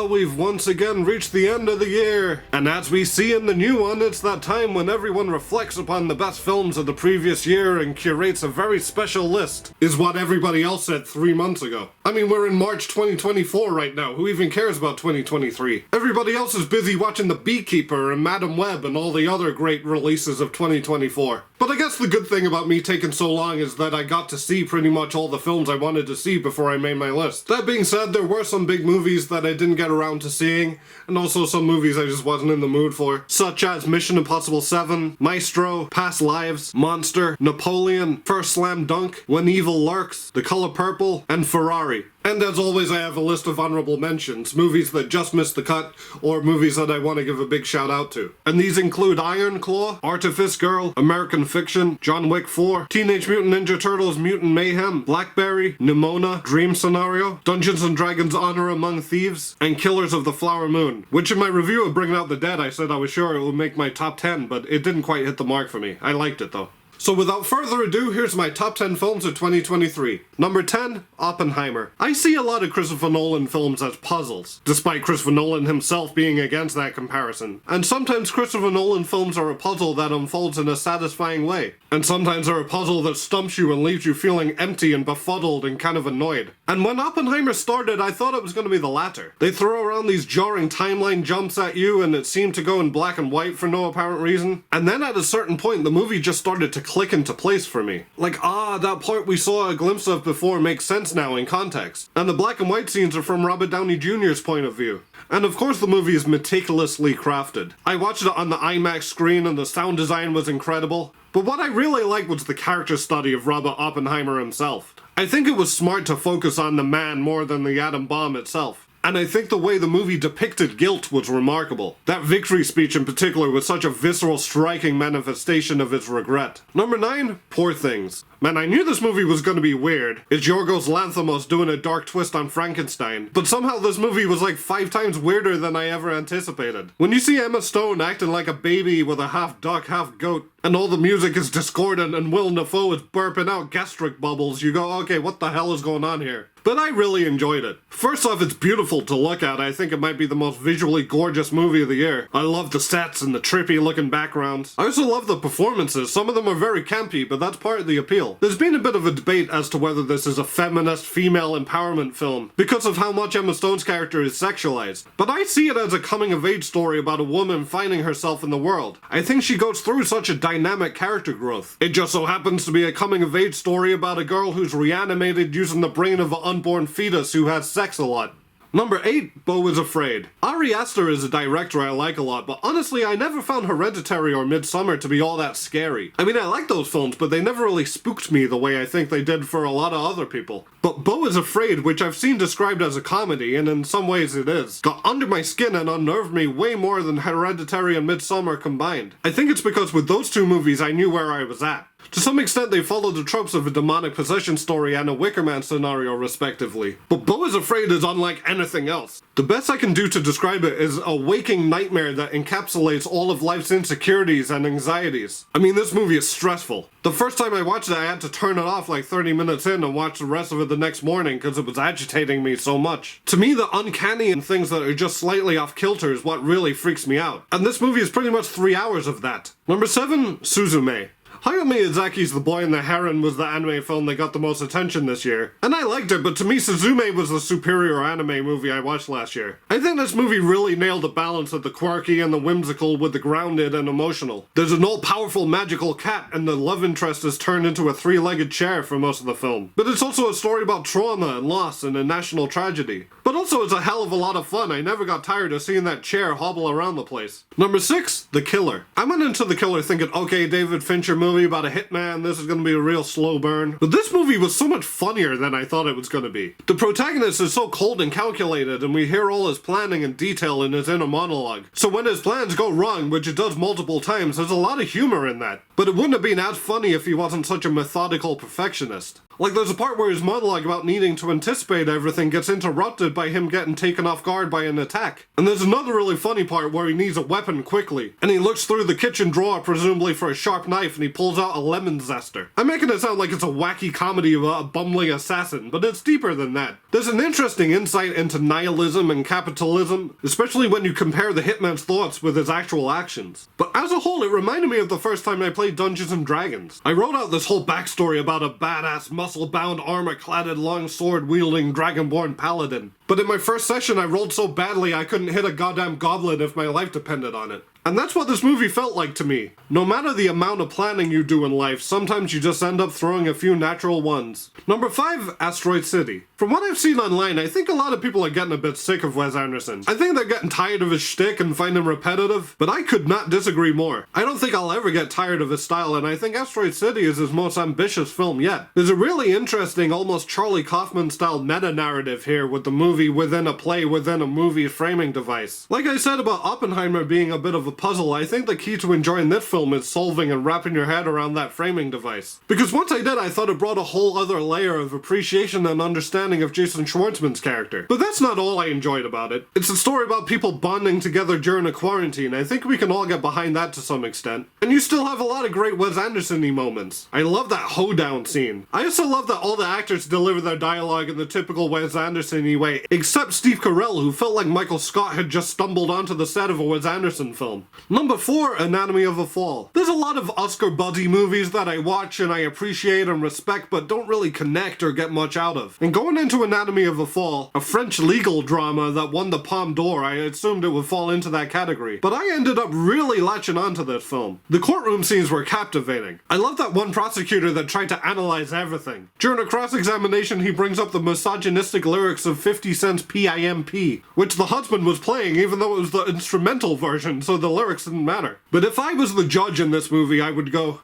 We've once again reached the end of the year. And as we see in the new one, it's that time when everyone reflects upon the best films of the previous year and curates a very special list, is what everybody else said 3 months ago. I mean, we're in March 2024 right now. Who even cares about 2023? Everybody else is busy watching The Beekeeper and Madam Web and all the other great releases of 2024. But I guess the good thing about me taking so long is that I got to see pretty much all the films I wanted to see before I made my list. That being said, there were some big movies that I didn't get around to seeing, and also some movies I just wasn't in the mood for, such as Mission Impossible 7, Maestro, Past Lives, Monster, Napoleon, First Slam Dunk, When Evil Lurks, The Color Purple, and Ferrari. And as always, I have a list of honorable mentions, movies that just missed the cut, or movies that I want to give a big shout out to. And these include Iron Claw, Artifice Girl, American Fiction, John Wick 4, Teenage Mutant Ninja Turtles Mutant Mayhem, Blackberry, Nimona, Dream Scenario, Dungeons & Dragons Honor Among Thieves, and Killers of the Flower Moon, which in my review of Bringing Out the Dead I said I was sure it would make my top 10, but it didn't quite hit the mark for me. I liked it though. So without further ado, here's my top 10 films of 2023. Number 10, Oppenheimer. I see a lot of Christopher Nolan films as puzzles, despite Christopher Nolan himself being against that comparison. And sometimes Christopher Nolan films are a puzzle that unfolds in a satisfying way. And sometimes they're a puzzle that stumps you and leaves you feeling empty and befuddled and kind of annoyed. And when Oppenheimer started, I thought it was going to be the latter. They throw around these jarring timeline jumps at you and it seemed to go in black and white for no apparent reason. And then at a certain point, the movie just started to click into place for me. Like, that part we saw a glimpse of before makes sense now in context. And the black and white scenes are from Robert Downey Jr.'s point of view. And of course the movie is meticulously crafted. I watched it on the IMAX screen and the sound design was incredible. But what I really liked was the character study of Robert Oppenheimer himself. I think it was smart to focus on the man more than the atom bomb itself. And I think the way the movie depicted guilt was remarkable. That victory speech in particular was such a visceral, striking manifestation of his regret. Number 9, Poor Things. Man, I knew this movie was going to be weird. It's Yorgos Lanthimos doing a dark twist on Frankenstein. But somehow this movie was like 5 times weirder than I ever anticipated. When you see Emma Stone acting like a baby with a half duck, half goat, and all the music is discordant and Willem Dafoe is burping out gastric bubbles, you go, okay, what the hell is going on here? But I really enjoyed it. First off, it's beautiful to look at. I think it might be the most visually gorgeous movie of the year. I love the sets and the trippy looking backgrounds. I also love the performances. Some of them are very campy, but that's part of the appeal. There's been a bit of a debate as to whether this is a feminist female empowerment film because of how much Emma Stone's character is sexualized. But I see it as a coming-of-age story about a woman finding herself in the world. I think she goes through such a dynamic character growth. It just so happens to be a coming-of-age story about a girl who's reanimated using the brain of an unborn fetus who has sex a lot. Number 8, Beau is Afraid. Ari Aster is a director I like a lot, but honestly I never found Hereditary or Midsommar to be all that scary. I mean, I like those films, but they never really spooked me the way I think they did for a lot of other people. But Beau is Afraid, which I've seen described as a comedy, and in some ways it is, got under my skin and unnerved me way more than Hereditary and Midsommar combined. I think it's because with those two movies I knew where I was at. To some extent, they follow the tropes of a demonic possession story and a Wicker Man scenario, respectively. But Beau is Afraid is unlike anything else. The best I can do to describe it is a waking nightmare that encapsulates all of life's insecurities and anxieties. I mean, this movie is stressful. The first time I watched it, I had to turn it off like 30 minutes in and watch the rest of it the next morning because it was agitating me so much. To me, the uncanny and things that are just slightly off kilter is what really freaks me out. And this movie is pretty much 3 hours of that. Number 7, Suzume. Hayao Miyazaki's The Boy and the Heron was the anime film that got the most attention this year. And I liked it, but to me Suzume was the superior anime movie I watched last year. I think this movie really nailed the balance of the quirky and the whimsical with the grounded and emotional. There's an all-powerful magical cat and the love interest is turned into a 3-legged chair for most of the film. But it's also a story about trauma and loss and a national tragedy. But also it's a hell of a lot of fun. I never got tired of seeing that chair hobble around the place. Number 6, The Killer. I went into The Killer thinking, okay, David Fincher movie about a hitman, this is going to be a real slow burn. But this movie was so much funnier than I thought it was going to be. The protagonist is so cold and calculated, and we hear all his planning and detail in his inner monologue. So when his plans go wrong, which it does multiple times, there's a lot of humor in that. But it wouldn't have been as funny if he wasn't such a methodical perfectionist. Like, there's a part where his monologue about needing to anticipate everything gets interrupted by him getting taken off guard by an attack. And there's another really funny part where he needs a weapon quickly, and he looks through the kitchen drawer, presumably for a sharp knife, and he pulls out a lemon zester. I'm making it sound like it's a wacky comedy about a bumbling assassin, but it's deeper than that. There's an interesting insight into nihilism and capitalism, especially when you compare the hitman's thoughts with his actual actions. But as a whole, it reminded me of the first time I played Dungeons & Dragons. I wrote out this whole backstory about a badass, muscle-bound, armor-cladded, long sword-wielding, dragonborn paladin. But in my first session, I rolled so badly I couldn't hit a goddamn goblin if my life depended on it. And that's what this movie felt like to me. No matter the amount of planning you do in life, sometimes you just end up throwing a few natural ones. Number 5, Asteroid City. From what I've seen online, I think a lot of people are getting a bit sick of Wes Anderson. I think they're getting tired of his shtick and find him repetitive, but I could not disagree more. I don't think I'll ever get tired of his style, and I think Asteroid City is his most ambitious film yet. There's a really interesting, almost Charlie Kaufman-style meta-narrative here with the movie within a play within a movie framing device. Like I said about Oppenheimer being a bit of a puzzle, I think the key to enjoying this film is solving and wrapping your head around that framing device. Because once I did, I thought it brought a whole other layer of appreciation and understanding of Jason Schwartzman's character. But that's not all I enjoyed about it. It's a story about people bonding together during a quarantine. I think we can all get behind that to some extent. And you still have a lot of great Wes Anderson-y moments. I love that hoedown scene. I also love that all the actors deliver their dialogue in the typical Wes Anderson-y way, except Steve Carell, who felt like Michael Scott had just stumbled onto the set of a Wes Anderson film. Number 4, Anatomy of a Fall. There's a lot of Oscar buddy movies that I watch and I appreciate and respect but don't really connect or get much out of. And going into Anatomy of a Fall, a French legal drama that won the Palme d'Or, I assumed it would fall into that category. But I ended up really latching onto this film. The courtroom scenes were captivating. I love that one prosecutor that tried to analyze everything. During a cross-examination, he brings up the misogynistic lyrics of 50 Cent's P.I.M.P., which the husband was playing even though it was the instrumental version, so the lyrics didn't matter. But if I was the judge in this movie, I would go,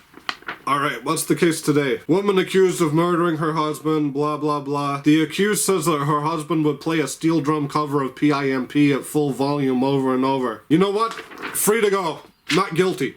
alright, what's the case today? Woman accused of murdering her husband, blah blah blah. The accused says that her husband would play a steel drum cover of P.I.M.P. at full volume over and over. You know what? Free to go. Not guilty.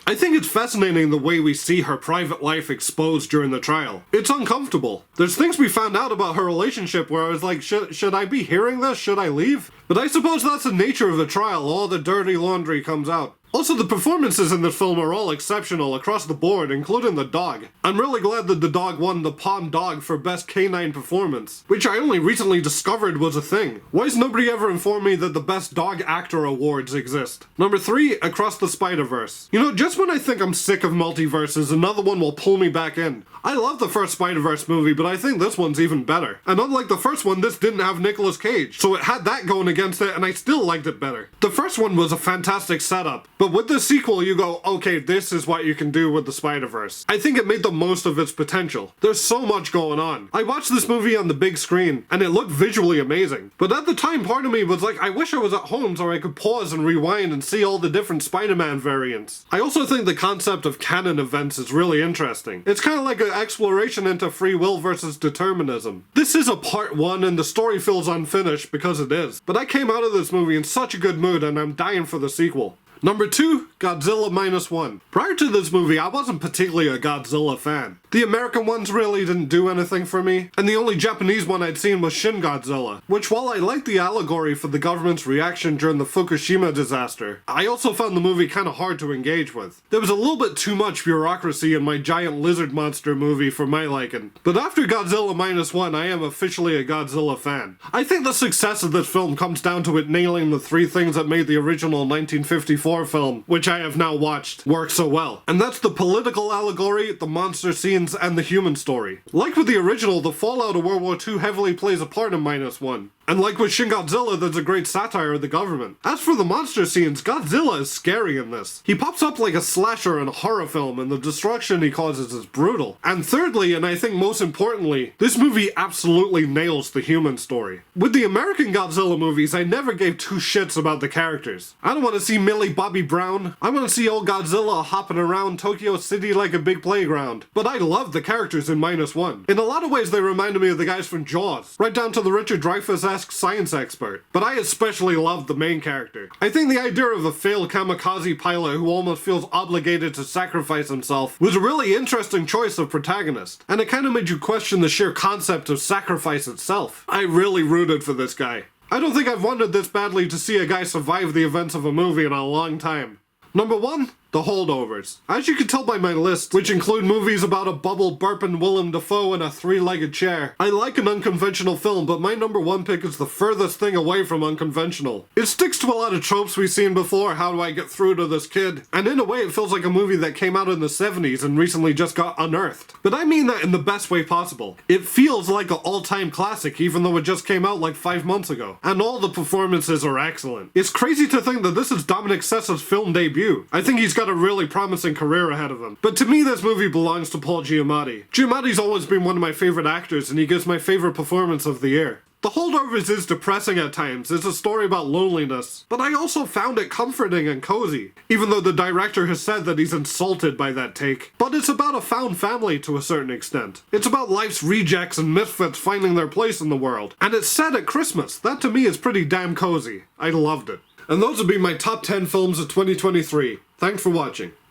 I think it's fascinating the way we see her private life exposed during the trial. It's uncomfortable. There's things we found out about her relationship where I was like, should I be hearing this? Should I leave? But I suppose that's the nature of a trial. All the dirty laundry comes out. Also, the performances in this film are all exceptional across the board, including the dog. I'm really glad that the dog won the Palme Dog for Best Canine Performance, which I only recently discovered was a thing. Why has nobody ever informed me that the Best Dog Actor Awards exist? Number 3, Across the Spiderverse. You know, just when I think I'm sick of multiverses, another one will pull me back in. I love the first Spider-Verse movie, but I think this one's even better. And unlike the first one, this didn't have Nicolas Cage, so it had that going against it, and I still liked it better. The first one was a fantastic setup, but with the sequel, you go, okay, this is what you can do with the Spider-Verse. I think it made the most of its potential. There's so much going on. I watched this movie on the big screen, and it looked visually amazing. But at the time, part of me was like, I wish I was at home so I could pause and rewind and see all the different Spider-Man variants. I also think the concept of canon events is really interesting. It's kind of like an exploration into free will versus determinism. This is a part 1, and the story feels unfinished because it is. But I came out of this movie in such a good mood, and I'm dying for the sequel. Number 2, Godzilla -1. Prior to this movie, I wasn't particularly a Godzilla fan. The American ones really didn't do anything for me, and the only Japanese one I'd seen was Shin Godzilla, which while I liked the allegory for the government's reaction during the Fukushima disaster, I also found the movie kinda hard to engage with. There was a little bit too much bureaucracy in my giant lizard monster movie for my liking. But after Godzilla -1, I am officially a Godzilla fan. I think the success of this film comes down to it nailing the 3 things that made the original 1954 film, which I have now watched, work so well. And that's the political allegory, the monster scenes, and the human story. Like with the original, the fallout of World War II heavily plays a part in -1. And like with Shin Godzilla, there's a great satire of the government. As for the monster scenes, Godzilla is scary in this. He pops up like a slasher in a horror film, and the destruction he causes is brutal. And thirdly, and I think most importantly, this movie absolutely nails the human story. With the American Godzilla movies, I never gave 2 shits about the characters. I don't want to see Millie Bobby Brown. I want to see old Godzilla hopping around Tokyo City like a big playground. But I love the characters in -1. In a lot of ways, they reminded me of the guys from Jaws, right down to the Richard Dreyfuss school-esque science expert, but I especially loved the main character. I think the idea of a failed kamikaze pilot who almost feels obligated to sacrifice himself was a really interesting choice of protagonist, and it kind of made you question the sheer concept of sacrifice itself. I really rooted for this guy. I don't think I've wanted this badly to see a guy survive the events of a movie in a long time. Number 1, The Holdovers. As you can tell by my list, which include movies about a bubble burping Willem Dafoe in a three-legged chair, I like an unconventional film, but my number 1 pick is the furthest thing away from unconventional. It sticks to a lot of tropes we've seen before, how do I get through to this kid? And in a way it feels like a movie that came out in the 70s and recently just got unearthed. But I mean that in the best way possible. It feels like an all-time classic even though it just came out like 5 months ago. And all the performances are excellent. It's crazy to think that this is Dominic Sessa's film debut. I think he's got a really promising career ahead of him. But to me, this movie belongs to Paul Giamatti. Giamatti's always been one of my favorite actors, and he gives my favorite performance of the year. The Holdovers is depressing at times. It's a story about loneliness. But I also found it comforting and cozy, even though the director has said that he's insulted by that take. But it's about a found family to a certain extent. It's about life's rejects and misfits finding their place in the world. And it's set at Christmas. That to me is pretty damn cozy. I loved it. And those would be my top 10 films of 2023. Thanks for watching.